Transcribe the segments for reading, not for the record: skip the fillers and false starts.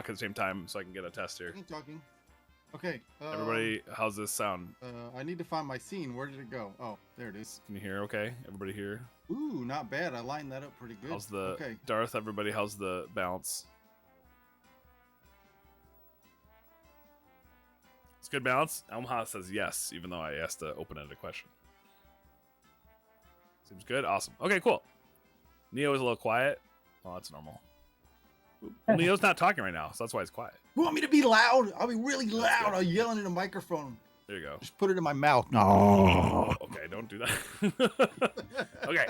at the same time so I can get a test here. Talking. Okay. Everybody, how's this sound? I need to find my scene. Where did it go? Oh, there it is. Can you hear okay? Everybody hear? Ooh, not bad. I lined that up pretty good. How's the Darth? Everybody, how's the balance? It's good balance. Omaha says yes, even though I asked the open-ended question. Seems good. Awesome. Okay, cool. Neo is a little quiet. Oh, that's normal. Well, Neo's not talking right now, so that's why he's quiet. You want me to be loud? I'll be really loud. I'll yell into the microphone. There you go. Just put it in my mouth. No. Okay, don't do that. Okay.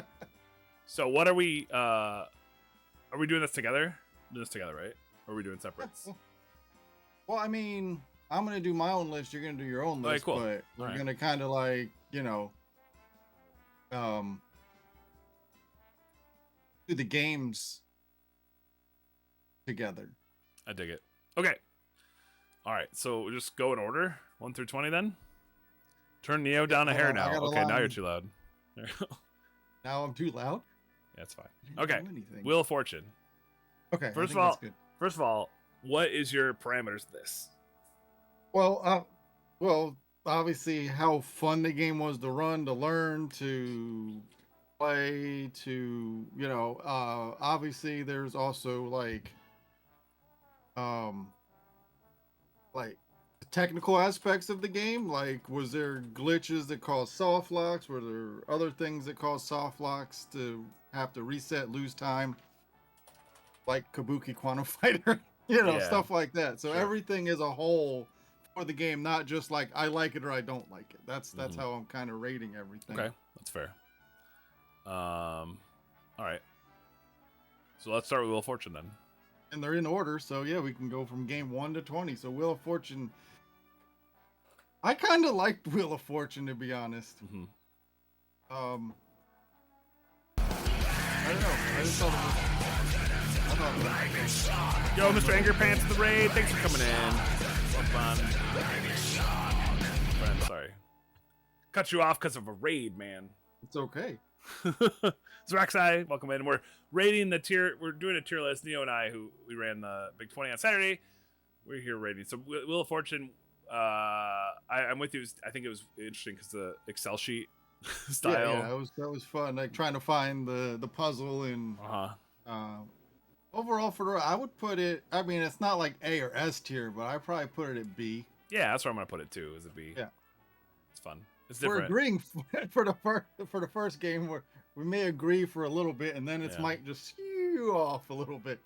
So what are we doing this together? Doing this together, right? Or are we doing separates? Well, I mean, I'm going to do my own list. You're going to do your own list. Cool. But we're going to kind of like, you know, do the games together. I dig it. Okay. All right. So we'll just go in order, 1 through 20 then. Turn Neo down a hair now. Okay, now you're too loud. There you go. Now I'm too loud? Yeah, it's fine. Okay. Wheel of Fortune. Okay. First of all, what is your parameters of this? Well, obviously how fun the game was to run, to learn, to play, to, you know, obviously there's also like the technical aspects of the game. Like, was there glitches that caused soft locks? Were there other things that caused soft locks to have to reset, lose time? Like Kabuki Quantum Fighter, you know, stuff like that. So everything is a whole for the game, not just like I like it or I don't like it. That's how I'm kind of rating everything. Okay, that's fair. All right. So let's start with Wheel of Fortune then. And they're in order, so yeah, we can go from game 1 to 20. So Wheel of Fortune, I kind of liked Wheel of Fortune, to be honest. I don't know. I just thought Yo, Mr. Anger Pants of the raid, thanks for coming in. Fun. I'm sorry. Cut you off because of a raid, man. It's okay. Zraxai, welcome in. We're rating the tier. We're doing a tier list. Neo and I, who we ran the Big 20 on Saturday, we're here rating. So Wheel of Fortune, I'm with you. I think it was interesting because the Excel sheet style. Yeah, that was fun. Like trying to find the puzzle and overall I would put it. I mean, it's not like A or S tier, but I probably put it at B. Yeah, that's where I'm gonna put it too. Is a B. Yeah, it's fun. It's different. We're agreeing for the first game where we may agree for a little bit, and then it might just skew off a little bit.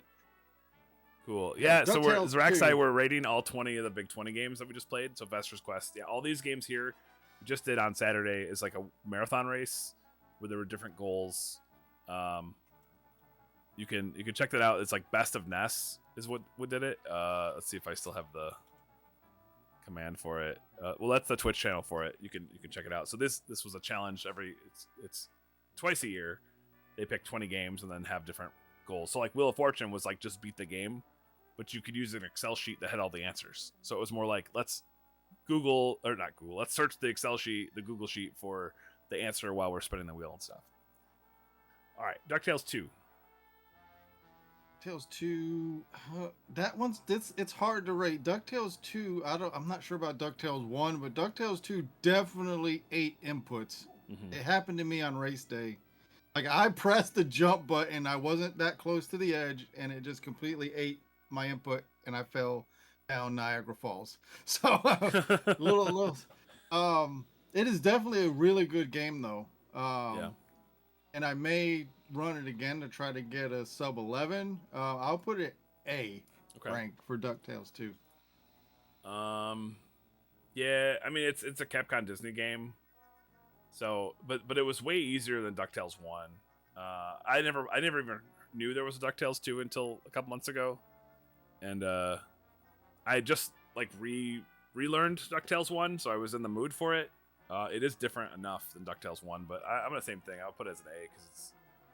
Cool. Yeah, so we're rating all 20 of the Big 20 games that we just played. So Vester's Quest, yeah, all these games here we just did on Saturday is like a marathon race where there were different goals. You can check that out. It's like Best of Ness is what did it. Let's see if I still have the command for it. Well, that's the Twitch channel for it. You can check it out. So this was a challenge. It's twice a year. They pick 20 games and then have different goals. So like Wheel of Fortune was like just beat the game, but you could use an Excel sheet that had all the answers. So it was more like let's search the Excel sheet, the Google sheet for the answer while we're spinning the wheel and stuff. All right, DuckTales 2. DuckTales 2, that one's it's hard to rate. DuckTales 2, I'm not sure about DuckTales 1, but DuckTales 2 definitely 8 inputs. It happened to me on race day. Like I pressed the jump button, I wasn't that close to the edge, and it just completely ate my input, and I fell down Niagara Falls. So it is definitely a really good game though. And I may run it again to try to get a sub 11. I'll put it A rank for DuckTales 2. Yeah, I mean it's a Capcom Disney game. So, but it was way easier than DuckTales 1. I never even knew there was a DuckTales 2 until a couple months ago. And I just like relearned DuckTales 1, so I was in the mood for it. It is different enough than DuckTales 1, but I'm gonna same thing. I'll put it as an A because it's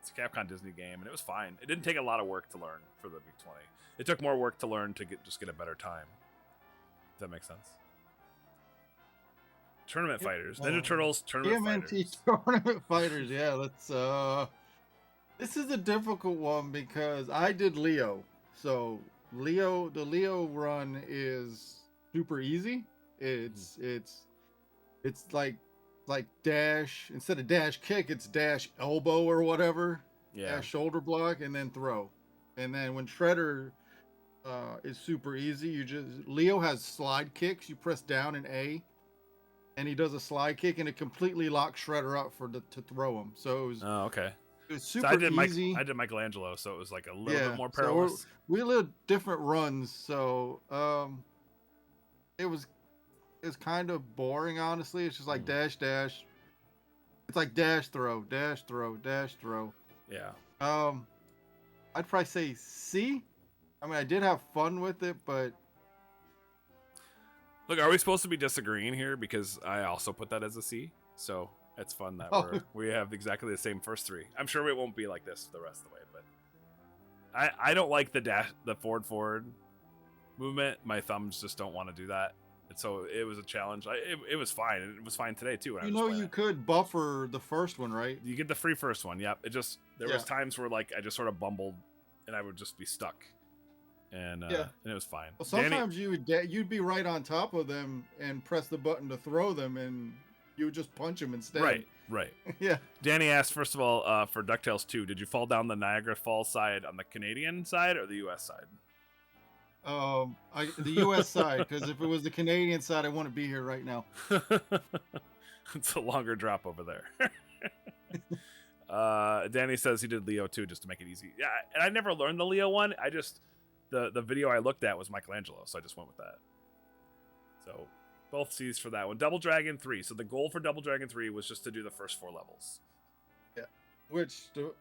a Capcom Disney game, and it was fine. It didn't take a lot of work to learn for the Big 20. It took more work to learn to get a better time. Does that make sense? Tournament Fighters, Ninja Turtles, Tournament Fighters. Tournament Fighters, yeah. This is a difficult one because I did Leo, so The Leo run is super easy. It's like dash, instead of dash kick, it's dash elbow or whatever. Yeah. Dash shoulder block and then throw. And then when Shredder is super easy, Leo has slide kicks. You press down and A, and he does a slide kick, and it completely locks Shredder up to throw him. So Oh, okay. it was So super easy. I did Michelangelo, so it was like a little bit more So perilous. we lived different runs, so it was kind of boring, honestly. It's just like dash dash. It's like dash throw, dash throw, dash throw. Yeah. I'd probably say C. I mean, I did have fun with it, but Look, are we supposed to be disagreeing here? Because I also put that as a C. So it's fun that we have exactly the same first three. I'm sure it won't be like this the rest of the way, but I don't like the forward movement. My thumbs just don't want to do that. And so it was a challenge. It was fine. It was fine today too. You could buffer the first one, right? You get the free first one. Yep. There was times where like I just sort of bumbled, and I would just be stuck, and it was fine. Well, sometimes you'd be right on top of them and press the button to throw them, and you would just punch them instead. Right. Yeah. Danny asked, first of all, for DuckTales 2, did you fall down the Niagara Falls side on the Canadian side or the U.S. side? The U.S. side, because if it was the Canadian side, I wouldn't be here right now. It's a longer drop over there. Danny says he did Leo 2 just to make it easy. Yeah, and I never learned the Leo one. I just the video I looked at was Michelangelo, so I just went with that. So both C's for that one. Double Dragon 3. So the goal for Double Dragon 3 was just to do the first 4 levels. Yeah, which the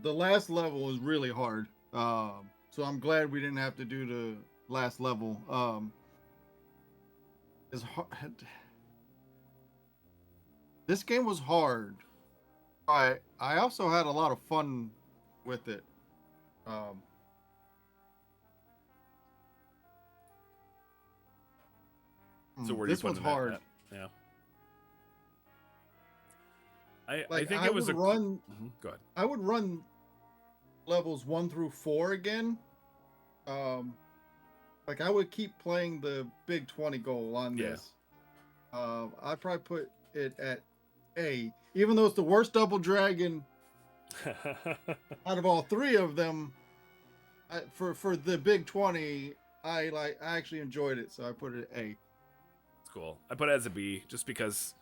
last level was really hard. So I'm glad we didn't have to do the last level. It's hard. This game was hard. I also had a lot of fun with it. So where this one's hard. Yeah. I think it was a run. Go ahead. I would run levels 1 through 4 again. Like I would keep playing the Big 20 goal on this. I'd probably put it at A, even though it's the worst Double Dragon out of all 3 of them. For the Big 20, I actually enjoyed it, so I put it at A. It's cool. I put it as a B just because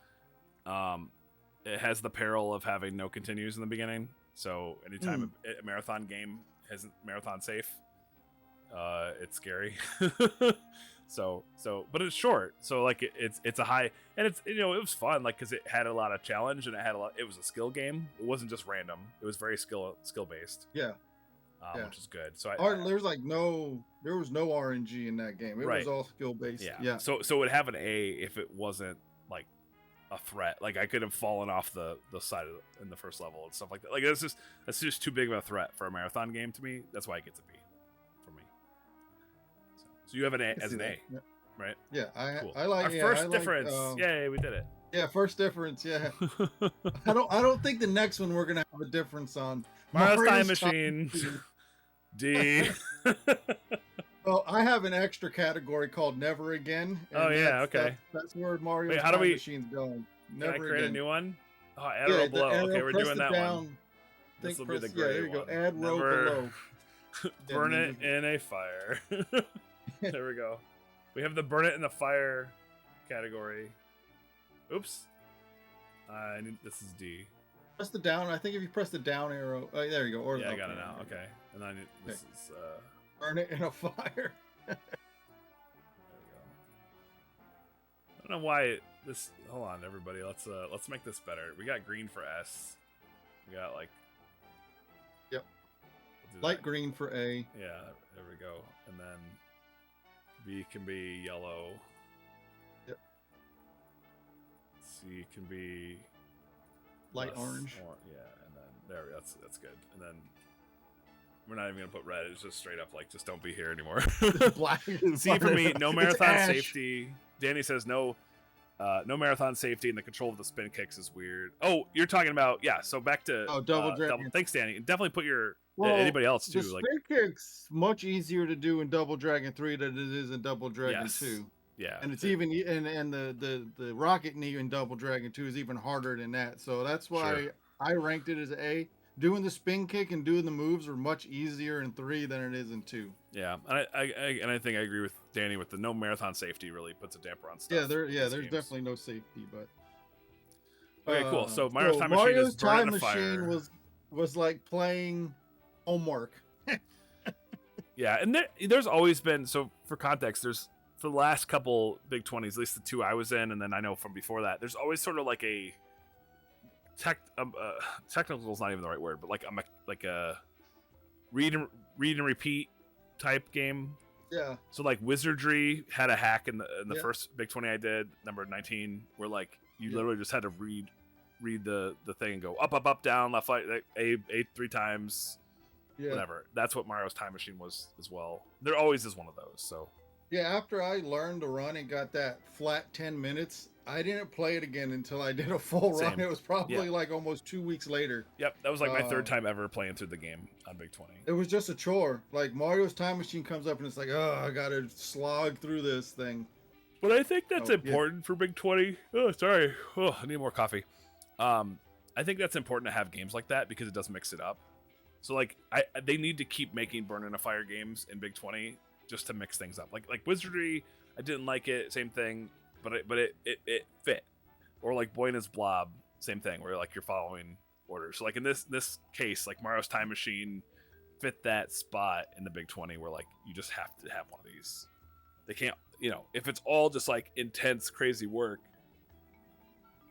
it has the peril of having no continues in the beginning. So anytime a marathon game isn't marathon safe, it's scary. But it's short, so like it's a high, and it's it was fun, like because it had a lot of challenge and it was a skill game. It wasn't just random. It was very skill based. Yeah. Which is good. So there was no RNG in that game. It was all skill based. Yeah. So it would have an A if it wasn't like a threat. Like I could have fallen off the side in the first level and stuff like that. Like that's just too big of a threat for a marathon game to me. That's why it gets a B for me. So you have an A as an A, right? Yeah, cool. I like our first difference. Yay, we did it. Yeah, first difference. Yeah. I don't think the next one we're gonna have a difference on. Mario's Time Machine. D. Well, I have an extra category called Never Again. Oh yeah, okay. That's where Mario's Time Machine's going. Never Can I create again. a new one? Oh, add row below. Okay, we're doing that one. This will be the gray there you one. go. Add row below. Burn it in a fire. There we go. We have the burn it in the fire category. Oops. This is D. Press the down. I think if you press the down arrow, there you go. Or yeah, I got it now. Okay, and then this is burn it in a fire. There we go. I don't know why this. Hold on, everybody. Let's make this better. We got green for S. We got like. Yep. Light green for A. Yeah, there we go. And then B can be yellow. Yep. C can be light orange. Yeah, and then that's good. And then we're not even gonna put red. It's just straight up like just don't be here anymore. Black. C for me, no marathon safety. Danny says no marathon safety, and the control of the spin kicks is weird. Oh, you're talking about So back to Double Dragon. Thanks, Danny. Definitely put your Well, Anybody else the too? Like, spin kick's much easier to do in Double Dragon 3 than it is in Double Dragon yes, 2. yeah, And it's even and the rocket knee in Double Dragon 2 is even harder than that. So that's sure. why I ranked it as A. Doing the spin kick and doing the moves are much easier in 3 than it is in 2. Yeah, and I think I agree with Danny with the no marathon safety really puts a damper on stuff. There's Games. definitely no safety, but Okay, cool. So Mario's so Time Machine is Mario's burning Time the Machine fire. was like playing homework. Yeah, and there's always been, so for context, there's for the last couple Big 20s, at least the 2 I was in, and then I know from before that, there's always sort of like a technical is not even the right word, but like a read and repeat type game. Yeah. So like Wizardry had a hack in the Yeah. first Big 20 I did, number 19, where like you literally just had to read the thing and go up, down, left, right, A 3 times, whatever. That's what Mario's Time Machine was as well. There always is one of those. So Yeah, after I learned to run and got that flat 10 minutes, I didn't play it again until I did a full run. Same. It was probably like almost 2 weeks later. Yep, that was like my third time ever playing through the game on Big 20. It was just a chore. Like Mario's Time Machine comes up and it's like, oh, I gotta slog through this thing. But I think that's important for Big 20. Oh, sorry. Oh, I need more coffee. I think that's important to have games like that because it does mix it up. So like they need to keep making Burn in a Fire games in Big 20 just to mix things up. Like Wizardry, I didn't like it, same thing, but it fit. Or like Buena's Blob, same thing, where like you're following orders. So like in this case, like Mario's Time Machine fit that spot in the Big 20 where like you just have to have one of these. They can't, if it's all just like intense, crazy work,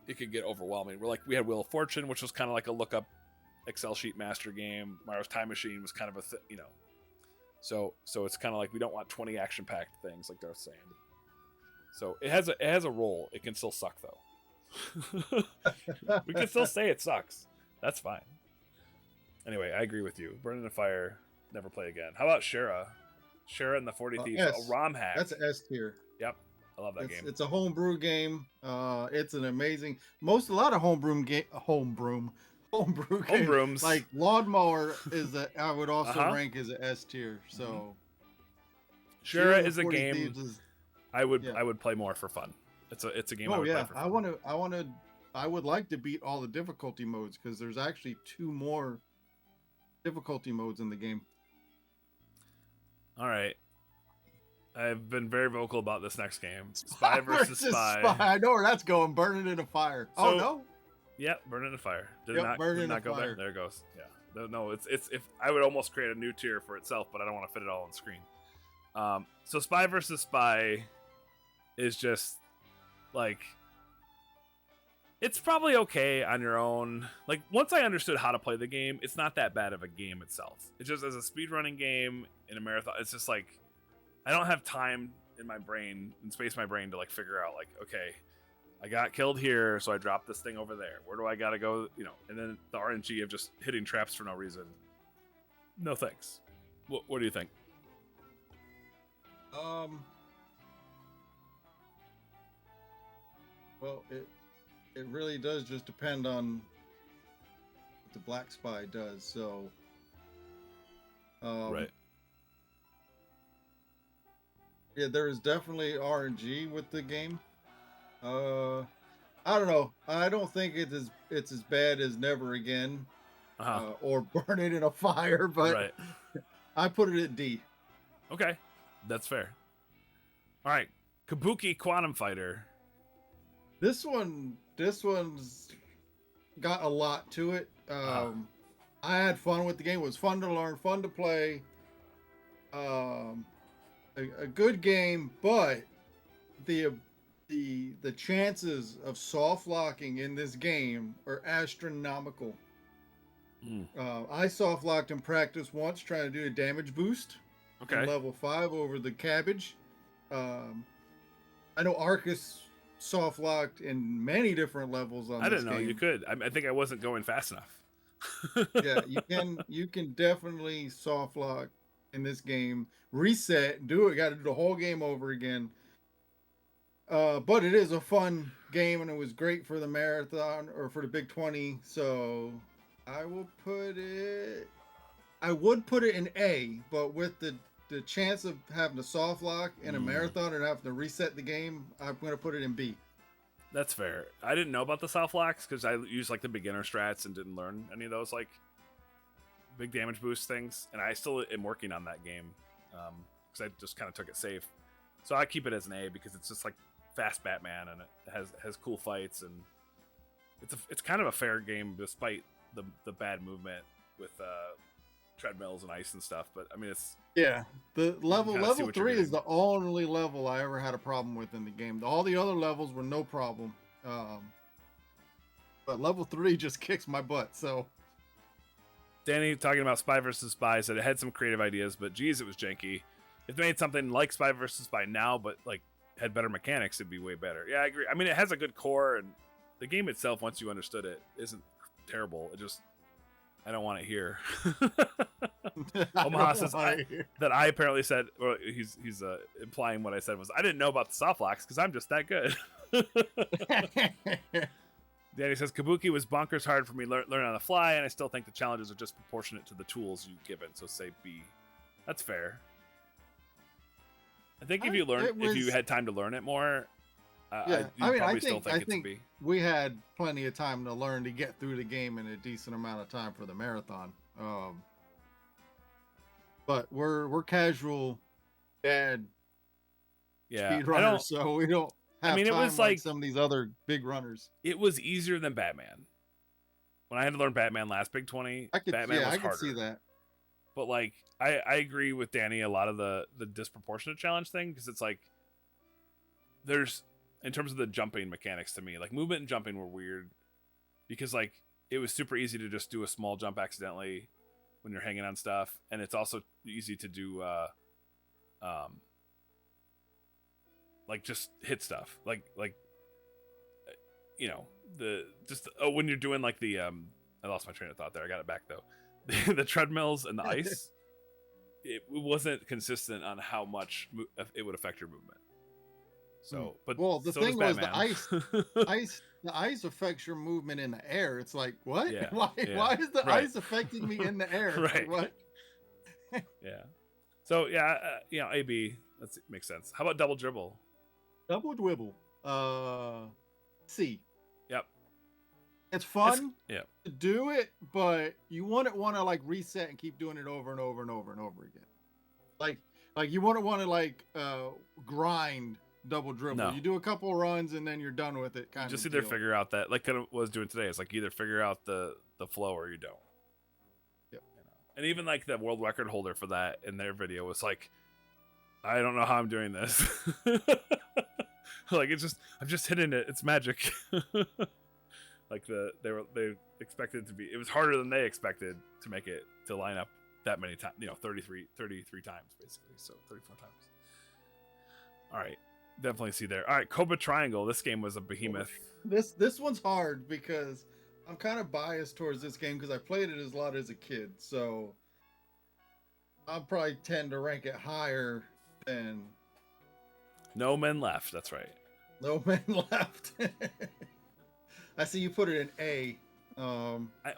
it could get overwhelming. We had Wheel of Fortune, which was kind of like a lookup Excel sheet master game. Mario's Time Machine was kind of so it's kind of like we don't want 20 action packed things like Darth's saying. So it has a role. It can still suck though. We can still say it sucks. That's fine. Anyway, I agree with you. Burn in the Fire, never play again. How about Shara? Shara and the 40 Thieves, a ROM hack. That's an S tier. Yep, I love that game. It's a homebrew game. It's an amazing. A lot of homebrew games. Like Lawnmower I would also rank as an S tier. So Shara is a game I would play more for fun. It's a game I would play for fun. I would like to beat all the difficulty modes because there's actually 2 more difficulty modes in the game. All right. I've been very vocal about this next game. Spy versus Spy. I know where that's going. Burn it in a fire. So, oh no. Yeah, Burn it in a fire. Did not go fire. There it goes. Yeah. No, it's if I would almost create a new tier for itself, but I don't want to fit it all on the screen. So Spy versus Spy is just like it's probably okay on your own. Like once I understood how to play the game, it's not that bad of a game itself. It's just as a speedrunning game in a marathon, it's just like I don't have time in my brain and space my brain to like figure out like, okay, I got killed here, so I dropped this thing over there. Where do I gotta go? And then the RNG of just hitting traps for no reason. No thanks. What do you think? Well, it really does just depend on what the Black Spy does. So, right. Yeah, there is definitely RNG with the game. I don't know. I don't think it's as bad as Never Again or Burn It in a Fire, but I put it at D. Okay, that's fair. All right, Kabuki Quantum Fighter. This one's got a lot to it. I had fun with the game. It was fun to learn, fun to play. A good game, but the chances of soft locking in this game are astronomical. I soft locked in practice once trying to do a damage boost. Okay. Level 5 over the cabbage. I know Arcus soft locked in many different levels on this game. I didn't know you could. I think I wasn't going fast enough. Yeah, you can definitely soft lock in this game. Reset, do it. Got to do the whole game over again. But it is a fun game, and it was great for the marathon or for the Big 20. So I will put it I would put it in A, but with the chance of having a soft lock in a marathon and having to reset the game, I'm going to put it in B. That's fair. I didn't know about the soft locks because I used like the beginner strats and didn't learn any of those like big damage boost things. And I still am working on that game because I just kind of took it safe. So I keep it as an A because it's just like fast Batman and it has cool fights and it's kind of a fair game despite the bad movement with treadmills and ice and stuff. But I mean, it's the level 3 is the only level I ever had a problem with in the game. All the other levels were no problem, but level 3 just kicks my butt. So Danny talking about Spy vs. Spy said it had some creative ideas, but geez, it was janky. If they made something like Spy vs. Spy now, but like had better mechanics, it'd be way better. Yeah, I agree. I mean, it has a good core, and the game itself, once you understood it, isn't terrible. It just I don't want it here. Omaha says that I apparently said, or he's implying what I said was I didn't know about the soft locks because I'm just that good. Danny says Kabuki was bonkers hard for me learn on the fly, and I still think the challenges are just proportionate to the tools you given. So say B. That's fair. I think if you had time to learn it more, I think we had plenty of time to learn to get through the game in a decent amount of time for the marathon. But we're casual bad speedrunners, so we don't have time. It was like some of these other big runners. It was easier than Batman. When I had to learn Batman last Big 20, Batman was harder. I could see that. But like I agree with Danny a lot of the disproportionate challenge thing because it's like there's in terms of the jumping mechanics to me, like movement and jumping were weird because like it was super easy to just do a small jump accidentally when you're hanging on stuff, and it's also easy to do like just hit stuff like you know when you're doing like the I lost my train of thought there. I got it back though. The treadmills and the ice, it wasn't consistent on how much it would affect your movement. So, but the thing was the ice affects your movement in the air. It's like what? Yeah, why is the ice affecting me in the air? Right. What? Yeah. So AB that makes sense. How about double dribble? Double dribble. C. Yep. It's fun to do it, but you want to like reset and keep doing it over and over and over and over again. Like you want to like grind double dribble. No. You do a couple runs and then you're done with it. Just either figure out that like kind of was doing today. It's like either figure out the flow or you don't. Yep. You know? And even like the world record holder for that in their video was like, I don't know how I'm doing this. Like I'm just hitting it. It's magic. Like they expected to be. It was harder than they expected to make it to line up that many times. 33 times basically. So 34 times. All right, definitely see there. All right, Cobra Triangle. This game was a behemoth. This one's hard because I'm kind of biased towards this game because I played it a lot as a kid. So I'll probably tend to rank it higher than. No Men Left. That's right. No Men Left. I see you put it in A.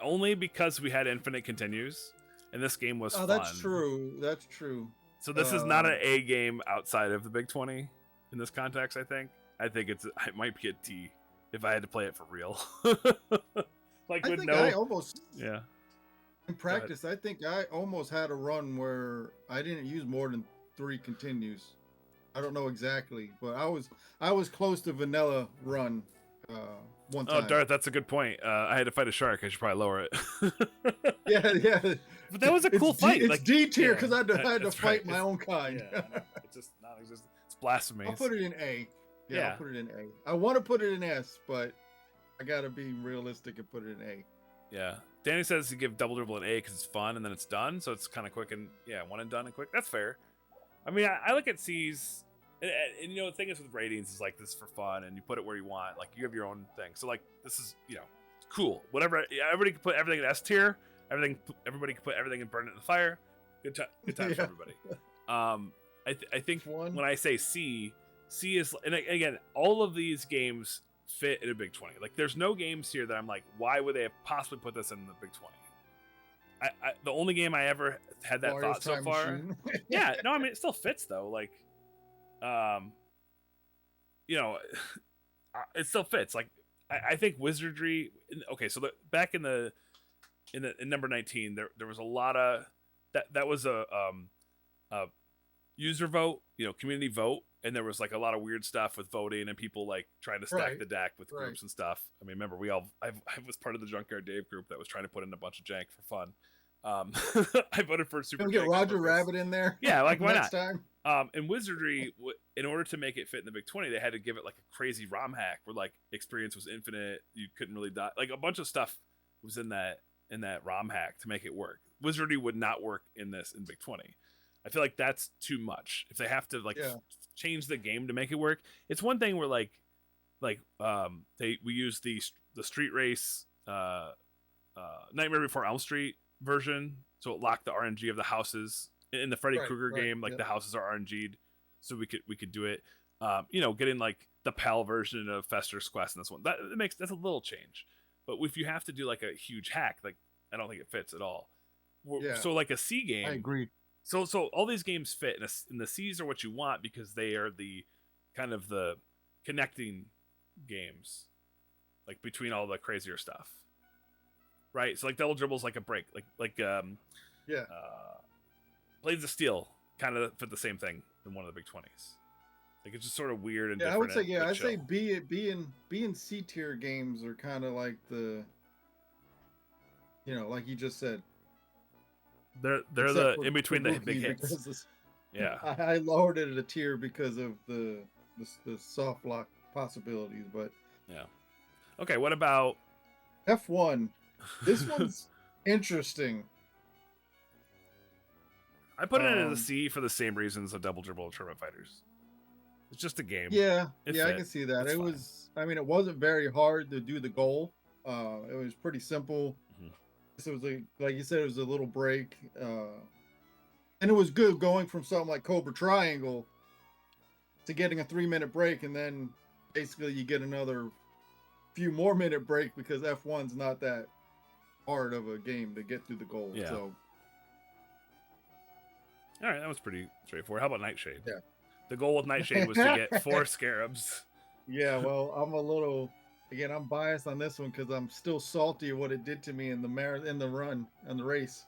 Only because we had infinite continues, and this game was fun. That's true. That's true. So this is not an A game outside of the Big 20 in this context. I think it might be a T if I had to play it for real. In practice, I think I almost had a run where I didn't use more than 3 continues. I don't know exactly, but I was close to vanilla run one time. Oh, Darth, that's a good point. I had to fight a shark. I should probably lower it. yeah. But that was a cool fight. It's D tier because I had to fight my own kind. Yeah, it's just non-existent. It's blasphemy. I'll put it in A. Yeah, I'll put it in A. I want to put it in S, but I gotta be realistic and put it in A. Yeah. Danny says to give double dribble an A because it's fun and then it's done, so it's kind of quick and one and done and quick. That's fair. I mean, I look at C's, and the thing is with ratings is like this is for fun, and you put it where you want. Like you have your own thing. So like this is cool. Whatever. Everybody can put everything in S tier. Everybody can put everything and burn it in the fire. Good times for everybody. I think when I say C is, and again, all of these games fit in a Big 20. Like there's no games here that I'm like, why would they have possibly put this in the Big 20? the only game I ever had that Warriors thought so Time far. Machine. Yeah, no, I mean it still fits though. Like, you know, it still fits. Like, I think Wizardry. Okay, so back in number 19, there was a lot of that was a user vote, community vote, and there was like a lot of weird stuff with voting and people like trying to stack the deck with groups and stuff. I mean, remember I was part of the Junkyard Dave group that was trying to put in a bunch of jank for fun. I voted for Super. Can we get Roger Rabbit in there? Yeah, like why next not? time? And Wizardry, in order to make it fit in the Big 20, they had to give it like a crazy ROM hack where like experience was infinite. You couldn't really die. Like a bunch of stuff was in that ROM hack to make it work. Wizardry would not work in Big 20. I feel like that's too much. If they have to change the game to make it work, it's one thing where we use the street race Nightmare Before Elm Street version, so it locked the RNG of the houses in the Freddy Krueger game. Like the houses are RNG'd, so we could do it. Getting like the PAL version of Fester's Quest in this one, that's a little change. But if you have to do like a huge hack, like I don't think it fits at all. So like a C game, I agree. So all these games fit, and the C's are what you want because they are the kind of the connecting games, like between all the crazier stuff, right? So like Double Dribble's like a break, Blades of Steel kind of fit the same thing in one of the Big 20s. Like it's just sort of weird and different. I would say I'd chill. say B and C tier games are kind of like the, like you just said. They're the in between the big hits. I lowered it a tier because of the soft lock possibilities, but yeah. Okay, what about F1? This one's interesting. I put it in a C for the same reasons of Double Dribble and Tournament Fighters. It's just a game. Yeah, I can see that. It wasn't very hard to do the goal. It was pretty simple. So it was like you said, it was a little break, and it was good going from something like Cobra Triangle to getting a 3-minute break, and then basically you get another few more minute break because F1's not that hard of a game to get through the goal. Yeah. So, all right, that was pretty straightforward. How about Nightshade? Yeah. The goal with Nightshade was to get 4 scarabs. Yeah, well, I'm biased on this one because I'm still salty of what it did to me in the race.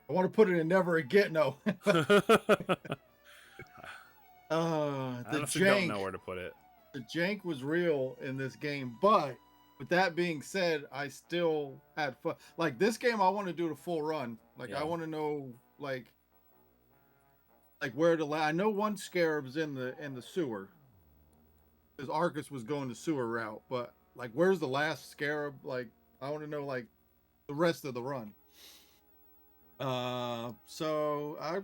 I want to put it in never again. No. The honestly jank. Don't know where to put it. The jank was real in this game, but with that being said, I still had fun. Like this game, I want to do the full run. I want to know like where to land. I know one scarab's in the sewer. Because Arcus was going the sewer route, but like, where's the last scarab? Like, I want to know like the rest of the run. So I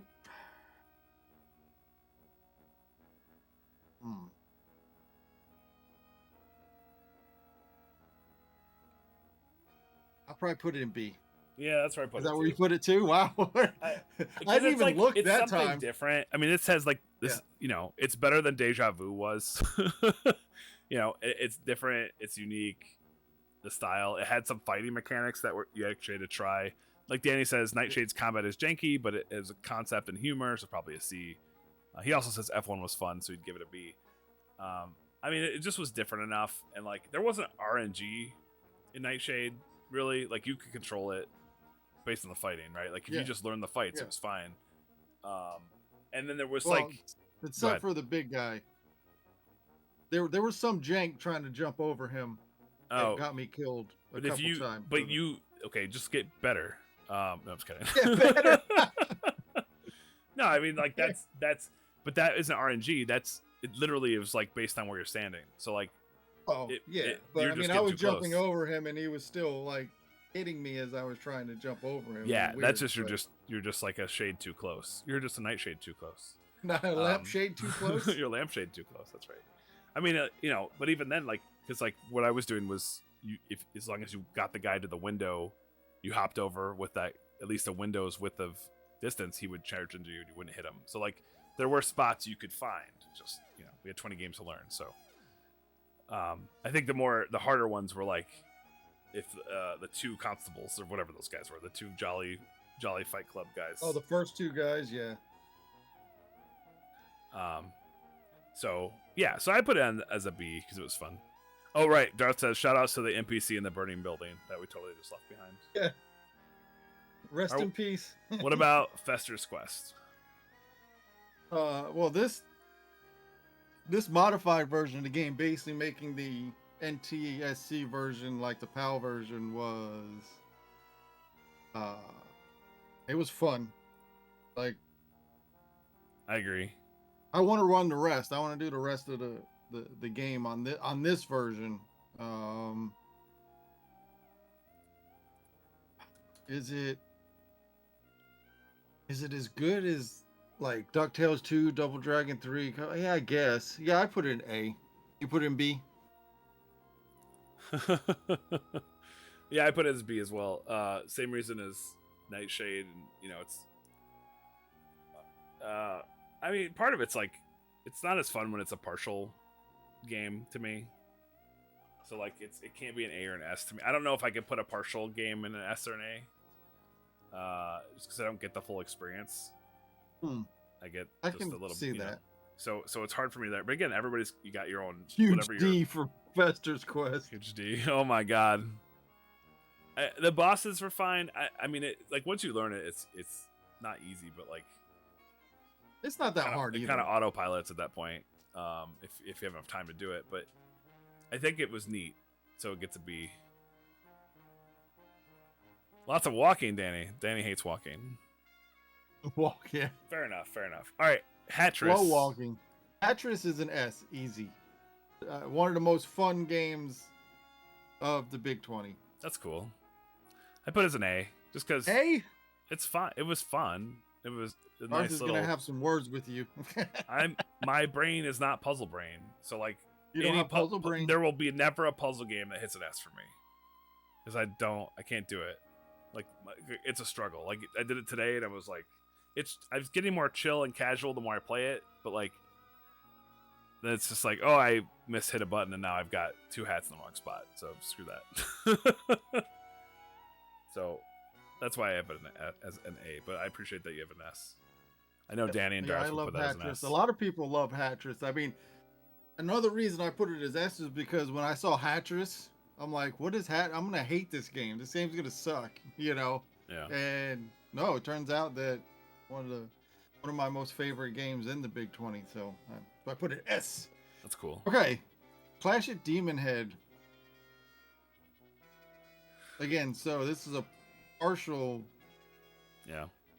I'll probably put it in B. Yeah, that's where I put it. Is that where you put it too? Wow. I didn't even look it's that something time. Different. I mean, it says like this. Yeah. It's better than Deja Vu was. It's different. It's unique. The style. It had some fighting mechanics that you actually had to try. Like Danny says, Nightshade's combat is janky, but it is a concept and humor, so probably a C. He also says F1 was fun, so he'd give it a B. I mean, it just was different enough, and like there wasn't RNG in Nightshade really. Like you could control it based on the fighting, right? Like if you just learned the fights, it was fine. And then there was except for the big guy, there was some jank trying to jump over him. That got me killed a couple times. But just get better. No, I'm just kidding. Get better. No, I mean like that's but that isn't RNG. It literally is like based on where you're standing. So like but I mean I was jumping over him and he was still like hitting me as I was trying to jump over him. Yeah, that's just you're just like a shade too close. You're just a Nightshade too close. Not a lampshade too close. You're a lampshade too close. That's right. I mean, but even then, like, because like what I was doing was as long as you got the guy to the window, you hopped over with that at least a window's width of distance, he would charge into you and you wouldn't hit him. So like there were spots you could find. Just we had 20 games to learn. So I think the harder ones were like if the two constables or whatever those guys were, the two Jolly Fight Club guys. Oh, the first two guys, yeah. So yeah, so I put it on as a B because it was fun. Oh right, Darth says shout outs to the NPC in the burning building that we totally just left behind. Yeah. Rest in peace. What about Fester's Quest? Well, this modified version of the game, basically making the NTSC version like the PAL version, was it was fun. Like, I agree. I want to run the rest. I want to do the rest of the game on this version. Is it as good as like DuckTales 2, Double Dragon 3? Yeah, I guess. Yeah, I put it in A. You put it in B? Yeah, I put it as B as well. Same reason as Nightshade, and it's. I mean, part of it's like, it's not as fun when it's a partial game to me. So like, it can't be an A or an S to me. I don't know if I could put a partial game in an S or an A. Just because I don't get the full experience. I get just a little. See that. So it's hard for me there. But again, you got your own huge D for Fester's Quest. Huge D. Oh my god. The bosses were fine. I mean, like once you learn it, it's not easy, but like it's not that hard either. It kind of autopilots at that point, if you have enough time to do it. But I think it was neat, so it gets a B. Lots of walking, Danny. Danny hates walking. Walk, yeah. Fair enough. All right, Hatris. Slow walking. Hatris is an S, easy. One of the most fun games of the Big 20. That's cool. I put it as an A, just because. A? It's fun. It was fun. It was a nice little. Gonna have some words with you. My brain is not puzzle brain, so like you don't have puzzle brain. There will be never a puzzle game that hits an S for me, because I can't do it. Like it's a struggle. Like I did it today, and I was like, I was getting more chill and casual the more I play it, but like then it's just like, oh, I hit a button, and now I've got two hats in the wrong spot. So screw that. So that's why I have it as an A, but I appreciate that you have an S. I know Danny and Darth would put that as an S. A lot of people love Hatris. I mean, another reason I put it as S is because when I saw Hatris, I'm like, what is I'm gonna hate this game. This game's gonna suck, Yeah. And no, it turns out that one of my most favorite games in the Big 20. So I put it S. That's cool. Okay, Clash at Demon Head. Again, so this is a partial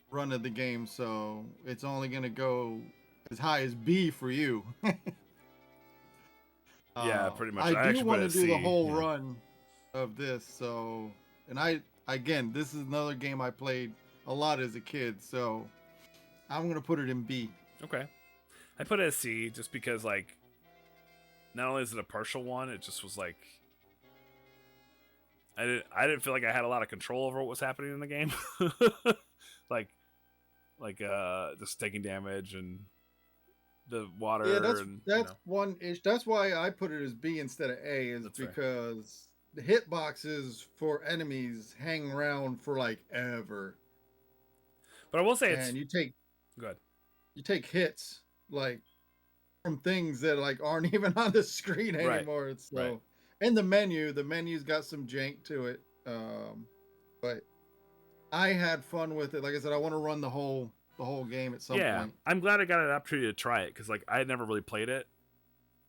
run of the game, so it's only gonna go as high as B for you. Yeah, pretty much. I do want to do the whole run of this, so, and again, this is another game I played a lot as a kid, so I'm gonna put it in B. Okay, I put it as C just because, like, not only is it a partial one, it just was like I didn't feel like I had a lot of control over what was happening in the game, like just taking damage and the water. Yeah, that's one issue. That's why I put it as B instead of A, is that's because the hitboxes for enemies hang around for like ever. But I will say you take good. You take hits like from things that like aren't even on the screen anymore. Right. So right. And the menu's got some jank to it. But I had fun with it. Like I said, I want to run the whole game at some point. I'm glad I got an opportunity to try it because like I had never really played it.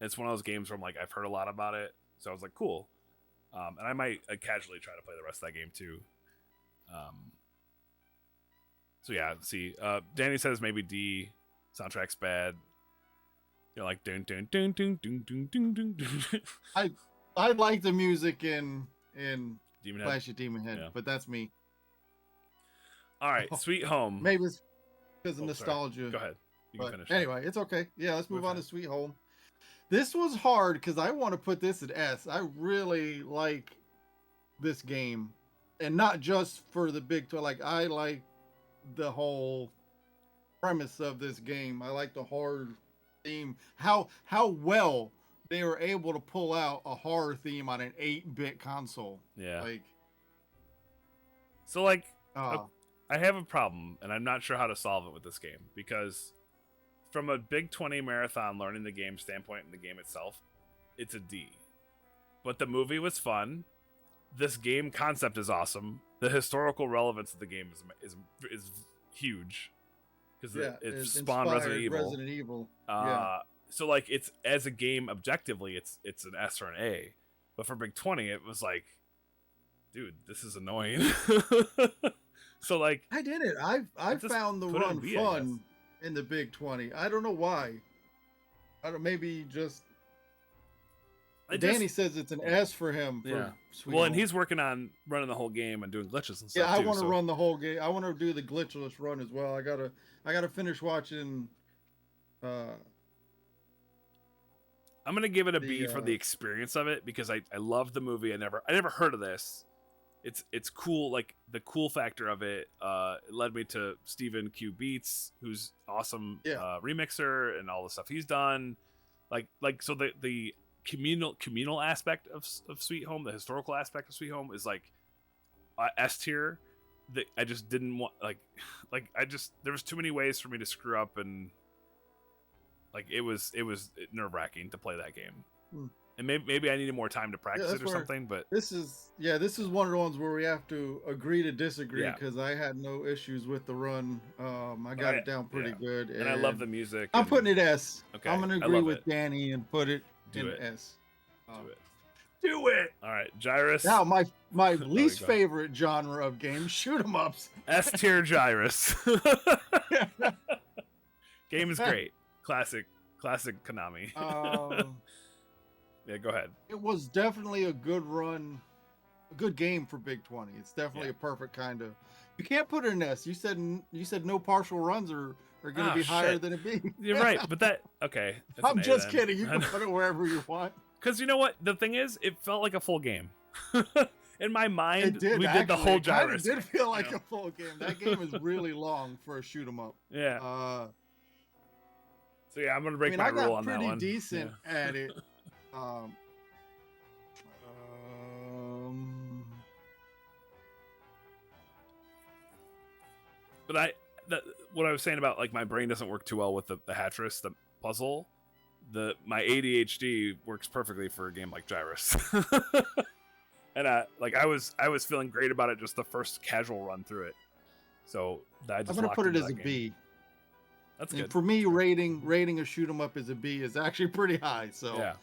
It's one of those games where I'm like I've heard a lot about it, so I was like cool. And I might casually try to play the rest of that game too. So yeah, see, Danny says maybe D. Soundtrack's bad. Like dun dun dun dun dun dun dun dun. I like the music in Demon Clash of Demon Head, but that's me. All right, Sweet Home. Maybe it's because of nostalgia. Sorry. Go ahead. You can finish. Anyway, it's okay. Yeah, let's move on to Sweet Home. This was hard because I want to put this at S. I really like this game, and not just for the big toy. Like I like the whole premise of this game. I like the horror theme. How well they were able to pull out a horror theme on an 8-bit console. Yeah. Like, so like, uh, I have a problem, and I'm not sure how to solve it with this game because, from a Big 20 marathon learning the game standpoint and the game itself, it's a D. But the movie was fun. This game concept is awesome. The historical relevance of the game is huge because it spawned Resident Evil. Yeah. So like it's as a game objectively, it's an S or an A. But for Big 20, it was like, dude, this is annoying. So like, I did it. I found the run fun in the Big 20. I don't know why. I don't. Maybe just. Danny says it's an S for him. For Sweet Home. And he's working on running the whole game and doing glitches and stuff. Yeah, I want to run the whole game. I want to do the glitchless run as well. I gotta finish watching. I'm gonna give it a B for the experience of it because I love the movie. I never heard of this. It's cool. Like the cool factor of it, it led me to Stephen Q Beats, who's awesome remixer and all the stuff he's done. Like so the communal aspect of Sweet Home, the historical aspect of Sweet Home is like S tier. That I just didn't want there was too many ways for me to screw up, and like it was nerve-wracking to play that game. And maybe I needed more time to practice it or something. But this is one of the ones where we have to agree to disagree because I had no issues with the run. I got it down pretty good, and I love the music. I'm putting it S. Okay, I'm gonna agree with Danny and put it in S. Do it. All right, Gyrus. Now my least favorite genre of games, shoot 'em ups. S tier Gyrus. Game is great. Classic Konami. Yeah, go ahead. It was definitely a good run, a good game for Big 20. It's definitely a perfect kind of. You can't put it in S. You said no partial runs are going to be higher than a B. You're right, but that okay. I'm just kidding. You can put it wherever you want. Because you know what? The thing is, it felt like a full game. In my mind, we did the whole Gyrus. It did feel like a full game. That game is really long for a shoot 'em up. Yeah. So yeah, I'm gonna break my rule on that one. I got pretty decent at it. But what I was saying about like my brain doesn't work too well with the Hatris, the puzzle. My ADHD works perfectly for a game like Gyrus. And I was feeling great about it just the first casual run through it. So I'm gonna put it as a B. That's good. For me, rating a shoot 'em up as a B is actually pretty high. So yeah.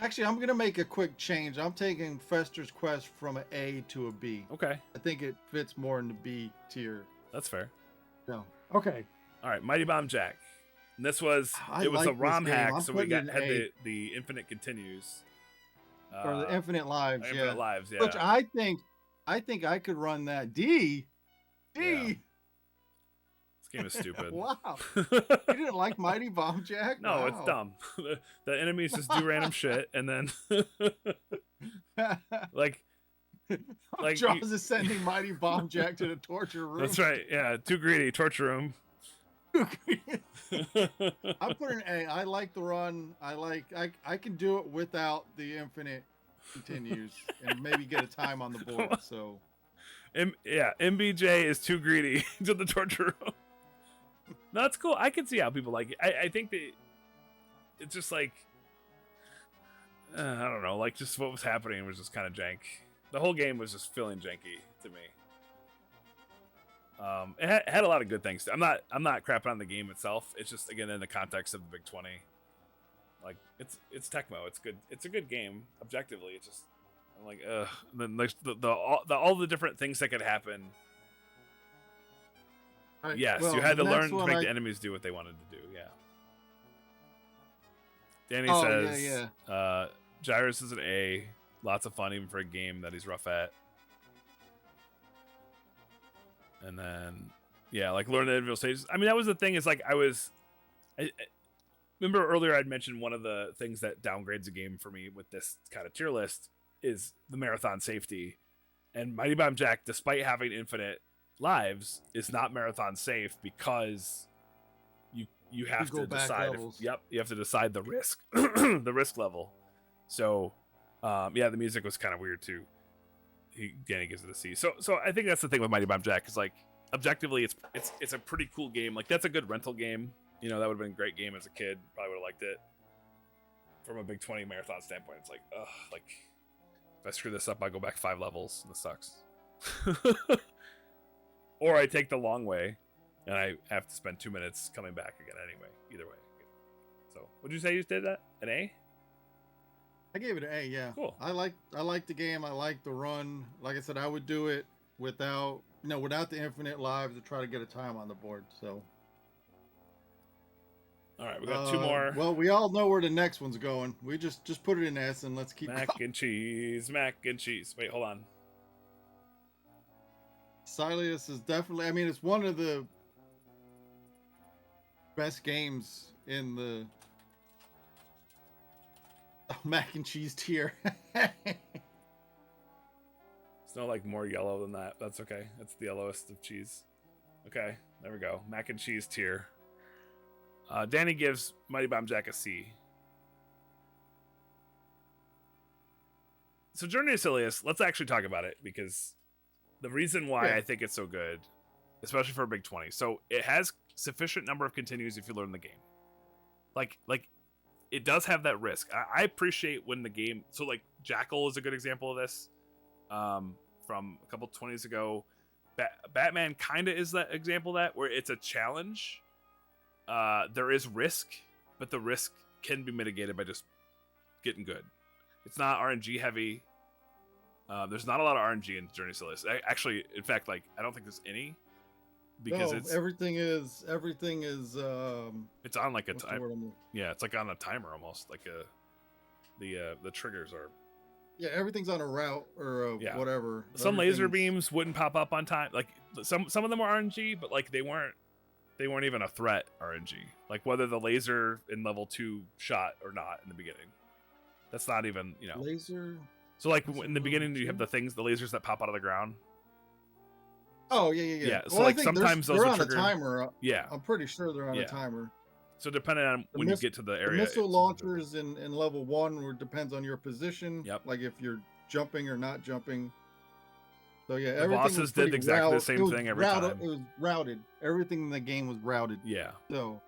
Actually, I'm gonna make a quick change. I'm taking Fester's Quest from an A to a B. Okay. I think it fits more in the B tier. That's fair. So okay. All right, Mighty Bomb Jack. And this was a ROM hack, so we had the infinite continues. Or the infinite lives, Infinite lives, yeah. Which I think I could run that D. Yeah. This game is stupid. Wow. You didn't like Mighty Bomb Jack? No, it's dumb. The enemies just do random shit, and then like Jaws is sending Mighty Bomb Jack to the torture room. That's right. Yeah, too greedy. Torture room. I'm putting A. I like the run. I can do it without the infinite continues and maybe get a time on the board. So MBJ is too greedy to the torture room. No, that's cool. I can see how people like it. I think that it's just like I don't know, like just what was happening was just kind of jank. The whole game was just feeling janky to me. It had a lot of good things. I'm not crapping on the game itself. It's just again in the context of the Big 20. Like it's Tecmo. It's good. It's a good game objectively. It's just I'm like then there's all the different things that could happen. Right. Yes, you had to learn to make the enemies do what they wanted to do. Yeah. Danny says, Gyrus is an A. Lots of fun even for a game that he's rough at. And then, like learn the individual stages. I mean, that was the thing. Is like I remember earlier I'd mentioned one of the things that downgrades a game for me with this kind of tier list is the marathon safety. And Mighty Bomb Jack, despite having infinite lives, is not marathon safe because you have to decide. You have to decide the risk, the risk level. So, yeah, the music was kind of weird too. Danny gives it a C. So I think that's the thing with Mighty Bomb Jack is like objectively, it's a pretty cool game. Like that's a good rental game. You know, that would have been a great game as a kid. Probably would have liked it. From a Big 20 marathon standpoint, it's like, ugh, like if I screw this up, I go back 5 levels, and this sucks. Or I take the long way, and I have to spend 2 minutes coming back again anyway. Either way. So, would you say you did that? An A? I gave it an A. Yeah. Cool. I like the game. I like the run. Like I said, I would do it without the infinite lives to try to get a time on the board. So. All right, we got 2 more. Well, we all know where the next one's going. We just put it in S and let's keep mac and cheese. Wait, hold on. Silius is definitely. I mean, it's one of the best games in the mac and cheese tier. It's not like more yellow than that. That's okay. That's the yellowest of cheese. Okay, there we go. Mac and cheese tier. Danny gives Mighty Bomb Jack a C. So Journey to Silius, let's actually talk about it because the reason why I think it's so good, especially for a Big 20. So it has sufficient number of continues if you learn the game. Like it does have that risk. I appreciate when the game. So like Jackal is a good example of this. From a couple 20s ago, Batman kind of is that example of that where it's a challenge. There is risk, but the risk can be mitigated by just getting good. It's not RNG heavy. There's not a lot of RNG in Journey to Silius. Actually, in fact, like I don't think there's any because everything is. It's on like a timer. Yeah, it's like on a timer almost. Like the triggers are. Yeah, everything's on a route or whatever. Some laser beams wouldn't pop up on time. Like some of them are RNG, but like they weren't even a threat RNG. Like whether the laser in level 2 shot or not in the beginning. That's not even, laser. So like in the beginning you have the lasers that pop out of the ground. Oh yeah. So like sometimes those are triggered. On a timer. Yeah. I'm pretty sure they're on a timer. So depending on when you get to the area. The missile launchers in level 1 depends on your position. Yep. Like if you're jumping or not jumping. So yeah, the bosses did exactly the same thing every time. It was routed. Everything in the game was routed. Yeah. So.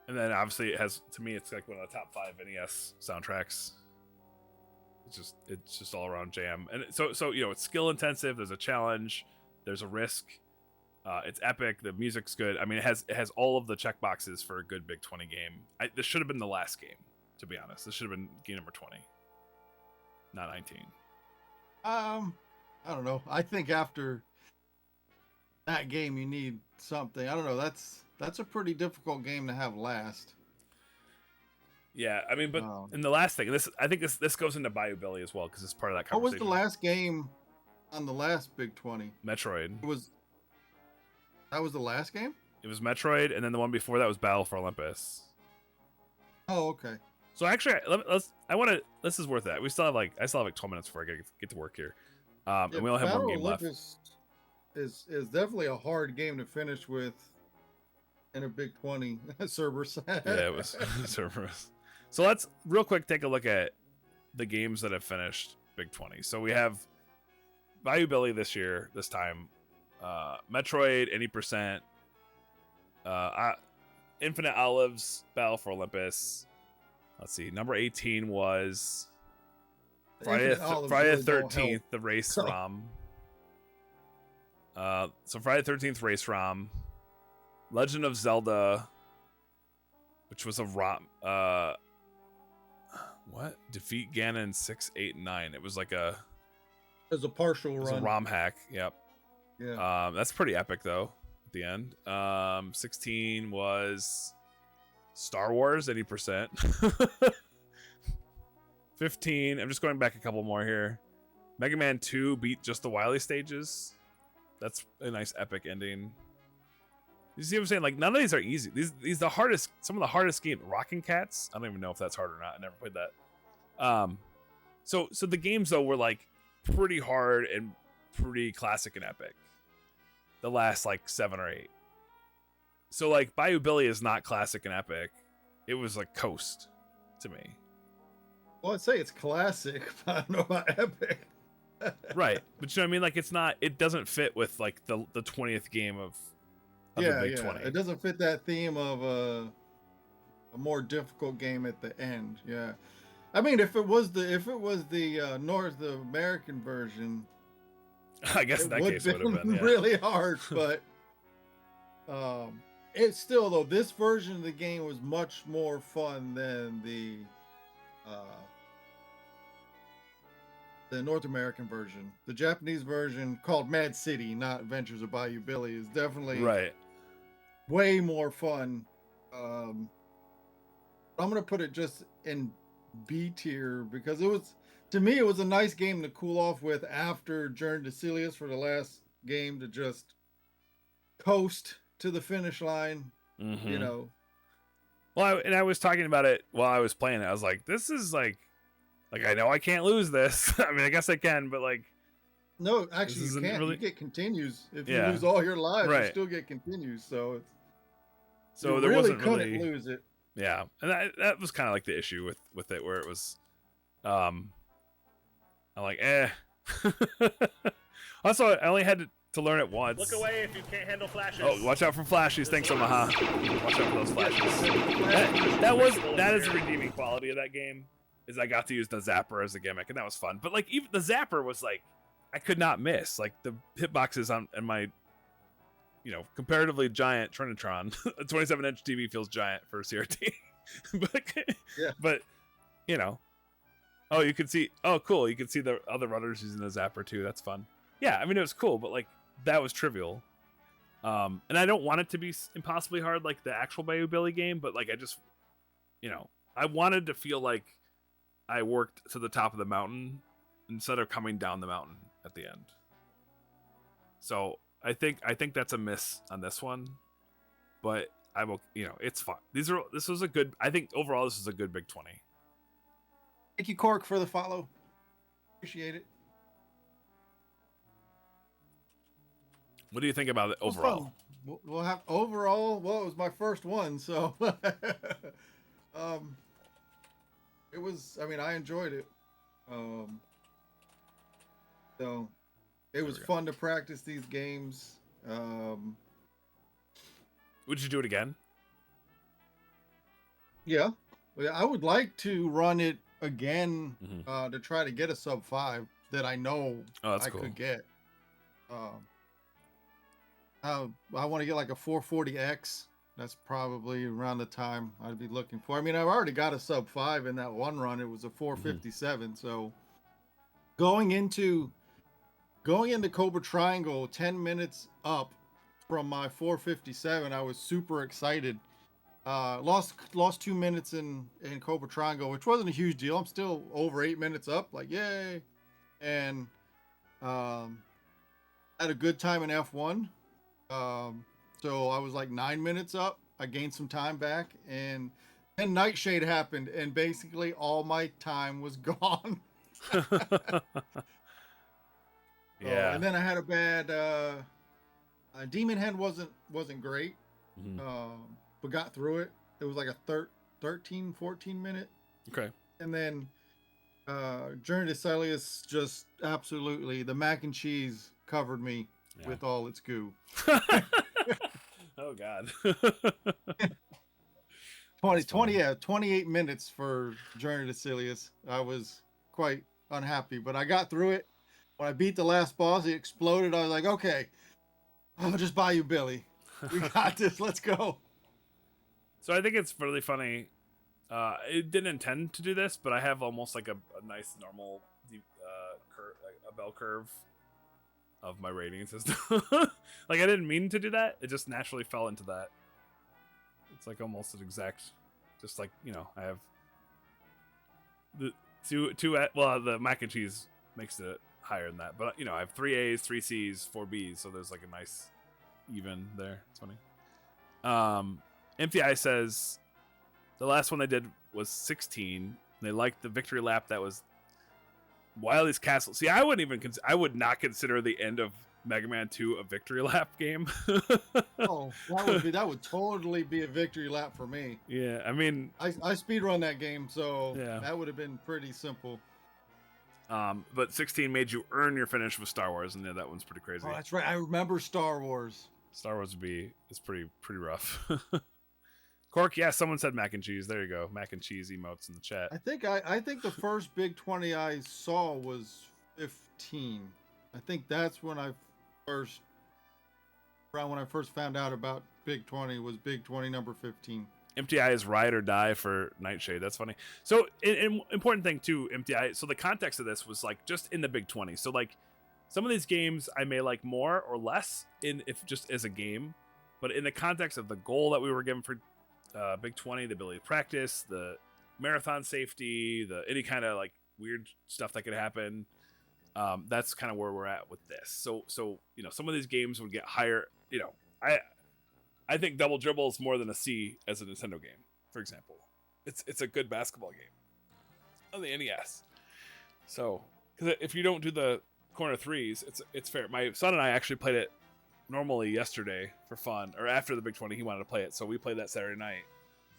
And then obviously it has, to me, it's like one of the top 5 NES soundtracks. It's just all around jam. And so it's skill intensive. There's a challenge. There's a risk. It's epic. The music's good. I mean, it has all of the check boxes for a good Big 20 game. This should have been the last game, to be honest. This should have been game number 20, not 19. I don't know. I think after that game, you need something. I don't know. That's a pretty difficult game to have last. Yeah, I mean, but in the last thing, I think this goes into Bayou Billy as well because it's part of that conversation. What was the last game on the last Big 20? Metroid. That was the last game? It was Metroid, and then the one before that was Battle for Olympus. Oh, okay. So actually, this is worth that. I still have like 12 minutes before I get to work here. And we only have one game left. Is definitely a hard game to finish with in a Big 20 Cerberus. Yeah, it was Cerberus. So let's real quick take a look at the games that have finished Big 20. So we have Bayou Billy this time, Metroid, any percent, Infinite Olives, Battle for Olympus. Let's see, number 18 was Friday the 13th, the Race ROM. So Friday the 13th Race ROM, Legend of Zelda, which was a ROM. What? Defeat Ganon 689. It was like a partial run. It was a ROM hack. Yep. Yeah. That's pretty epic though. At the end. 16 was Star Wars, any percent. 15. I'm just going back a couple more here. Mega Man 2 beat just the Wily stages. That's a nice epic ending. You see what I'm saying? Like none of these are easy. These the hardest. Some of the hardest games. Rockin' Cats. I don't even know if that's hard or not. I never played that. So the games though were like pretty hard and pretty classic and epic. The last like 7 or 8. So like Bayou Billy is not classic and epic. It was like coast to me. Well, I'd say it's classic, but I don't know about epic. Right, but you know what I mean. Like it doesn't fit with like the 20th game of the Big 20. It doesn't fit that theme of a more difficult game at the end. Yeah, I mean, if it was the North American version, I guess in that case it would have been really hard. But it's still, though, this version of the game was much more fun than the North American version. The Japanese version, called Mad City, not Adventures of Bayou Billy, is definitely way more fun. I'm gonna put it just in B tier because to me it was a nice game to cool off with after Journey to Silius for the last game, to just coast to the finish line. You know. Well, I was talking about it while I was playing it. I was like, this is like I know I can't lose this. I mean, I guess I can, but like, no, actually you can't. Really... You get continues if you lose all your lives. You still get continues. So there really wasn't couldn't lose it. Yeah, and that was kind of like the issue with it, where it was, I'm like, Also, I only had to learn it once. Look away if you can't handle flashes. Oh, watch out for flashes. Thanks, Omaha. Watch out for those flashes. That is the redeeming quality of that game, is I got to use the zapper as a gimmick, and that was fun. But like, even the zapper was like, I could not miss. Like the hitboxes on my, comparatively giant Trinitron, a 27-inch TV feels giant for CRT. But oh, you can see. Oh, cool. You can see the other runners using the zapper too. That's fun. Yeah, I mean, it was cool, but like, that was trivial. And I don't want it to be impossibly hard like the actual Bayou Billy game, but like, I just, I wanted to feel like I worked to the top of the mountain instead of coming down the mountain at the end. So I think that's a miss on this one, but I will, it's fun. This was a good, I think overall this is a good Big 20. Thank you, Cork, for the follow. Appreciate it. What do you think about it overall? We'll have overall. Well, it was my first one, so it was. I mean, I enjoyed it. So it was fun to practice these games. Would you do it again? Yeah, I would like to run it again to try to get a sub 5 that I know I could get. I want to get like a 440X. That's probably around the time I'd be looking for. I mean, I've already got a sub 5 in that one run. It was a 457. So going into Cobra Triangle 10 minutes up from my 457, I was super excited. Lost 2 minutes in Cobra Triangle, which wasn't a huge deal. I'm still over 8 minutes up, like yay. And had a good time in F1. So I was like 9 minutes up. I gained some time back, and then Nightshade happened, and basically all my time was gone. Yeah. And then I had a bad Demon Head wasn't great. But got through it. It was like a 13, 14 minute. Okay. And then Journey to Silius, just absolutely, the mac and cheese covered me with all its goo. Oh God. 28 minutes for Journey to Silius. I was quite unhappy, but I got through it. When I beat the last boss, it exploded. I was like, okay, I'll just buy you Billy. We got this. Let's go. So I think it's really funny. It didn't intend to do this, but I have almost like a nice normal a bell curve of my rating system. Like, I didn't mean to do that. It just naturally fell into that. It's like almost an exact, just like, I have the the mac and cheese makes it higher than that. But, I have 3 A's, 3 C's, 4 B's. So there's like a nice even there. It's funny. Empty Eye says the last one they did was 16. They liked the victory lap that was Wily's Castle. See, I would not consider the end of Mega Man 2 a victory lap game. Oh, that would totally be a victory lap for me. Yeah, I mean, I speedrun that game, so yeah. that would have been pretty simple. But 16 made you earn your finish with Star Wars, and yeah, that one's pretty crazy. Oh, that's right. I remember Star Wars. Star Wars is pretty rough. Cork, yeah, someone said mac and cheese. There you go, mac and cheese emotes in the chat. I think the first Big 20 I saw was 15. I think that's when I first found out about Big 20 was Big 20 number 15. Empty Eye is ride or die for Nightshade. That's funny. So, an important thing too, Empty Eye. So the context of this was like just in the Big 20. So like some of these games I may like more or less if just as a game, but in the context of the goal that we were given for Big 20, the ability to practice, the marathon safety, any kind of like weird stuff that could happen. That's kind of where we're at with this. So some of these games would get higher. I think Double Dribble is more than a C as a Nintendo game, for example. It's a good basketball game on the NES. So, because if you don't do the corner threes, it's fair. My son and I actually played it normally yesterday for fun, or after the Big 20, he wanted to play it, so we played that Saturday night,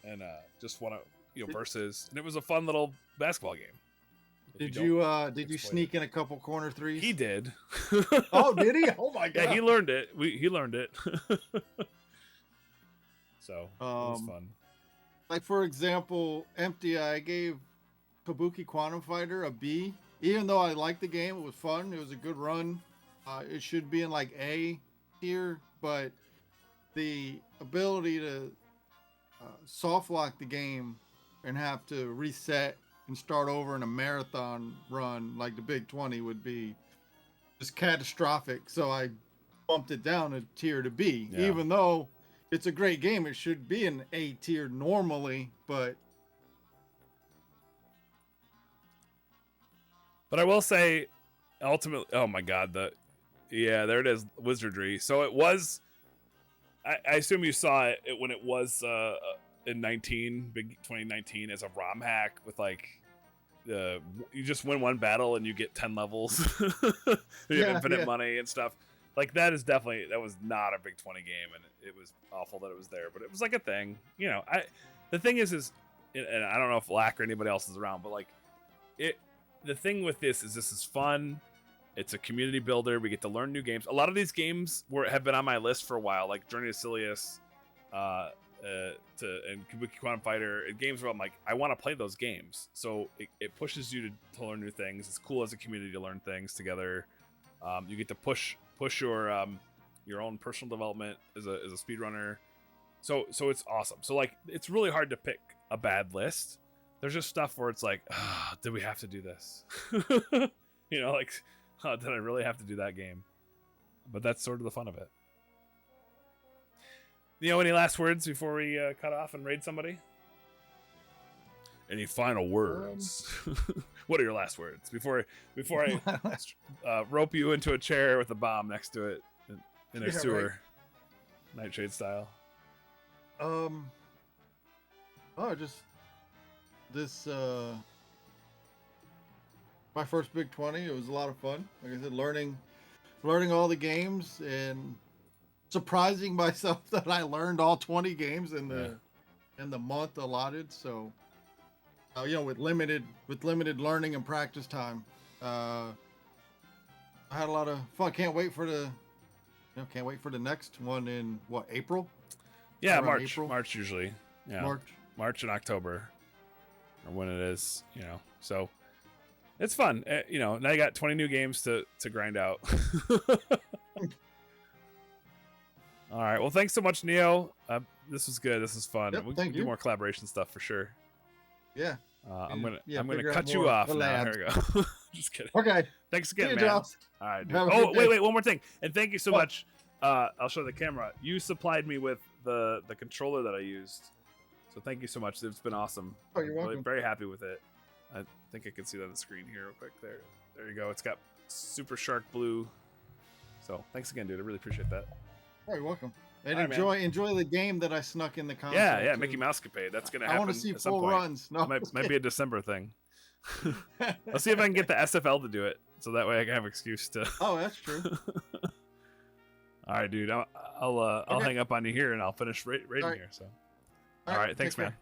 and just want to versus, and it was a fun little basketball game. Did you sneak in a couple corner threes? He did. Oh, did he? Oh my god! Yeah, he learned it. He learned it. So it was fun. Like for example, Empty Eye, I gave Kabuki Quantum Fighter a B. Even though I liked the game, it was fun. It was a good run. It should be in like A tier, but the ability to soft lock the game and have to reset and start over in a marathon run like the Big 20 would be just catastrophic. So I bumped it down a tier to B, even though it's a great game. It should be an A tier normally, but I will say, ultimately, oh my god, there it is, Wizardry. So it was, I assume you saw it when it was in Big 2019 as a ROM hack with like, you just win one battle and you get 10 levels. You have infinite money and stuff. Like that was not a Big 20 game, and it was awful that it was there, but it was like a thing. The thing is, and I don't know if Lack or anybody else is around, but like the thing with this is fun. It's a community builder. We get to learn new games. A lot of these games have been on my list for a while, like Journey to Silius, and Kabuki Quantum Fighter, and games where I'm like, I want to play those games. So it pushes you to learn new things. It's cool as a community to learn things together. You get to push your own personal development as a speedrunner. So it's awesome. So like it's really hard to pick a bad list. There's just stuff where it's like, did we have to do this? Like, did I really have to do that game? But that's sort of the fun of it. Any last words before we cut off and raid somebody? Any final words? What are your last words before I rope you into a chair with a bomb next to it in a sewer, right. Nightshade style? Just this my first Big 20. It was a lot of fun. Like I said, learning all the games and surprising myself that I learned all 20 games in the month allotted. So with limited learning and practice time, I had a lot of fun. Can't wait for the next one in April? Yeah, March usually. Yeah, March and October, or when it is. So it's fun. Now you got 20 new games to grind out. All right. Well, thanks so much, Neo. This was good. This is fun. Yep, we can do more collaboration stuff for sure. Yeah. I'm gonna cut you off now. Here we go. Just kidding. Okay. Thanks again, man. Jobs. All right. Oh, wait, one more thing. And thank you so much. I'll show the camera. You supplied me with the controller that I used. So thank you so much. It's been awesome. Oh, you're welcome. Really, very happy with it. I think I can see that on the screen here real quick. There you go. It's got Super Shark Blue. So thanks again, dude. I really appreciate that. Oh, you're welcome. And enjoy the game that I snuck in the console. Yeah, Mickey Mouse Capade. That's gonna happen. I want to see at some full point. runs. No, might be a December thing. I'll see if I can get the SFL to do it, so that way I can have an excuse to. Oh, that's true. All right, dude. I'll Okay. hang up on you here and I'll finish rating All right. here. So, all right. Thanks, take care. man.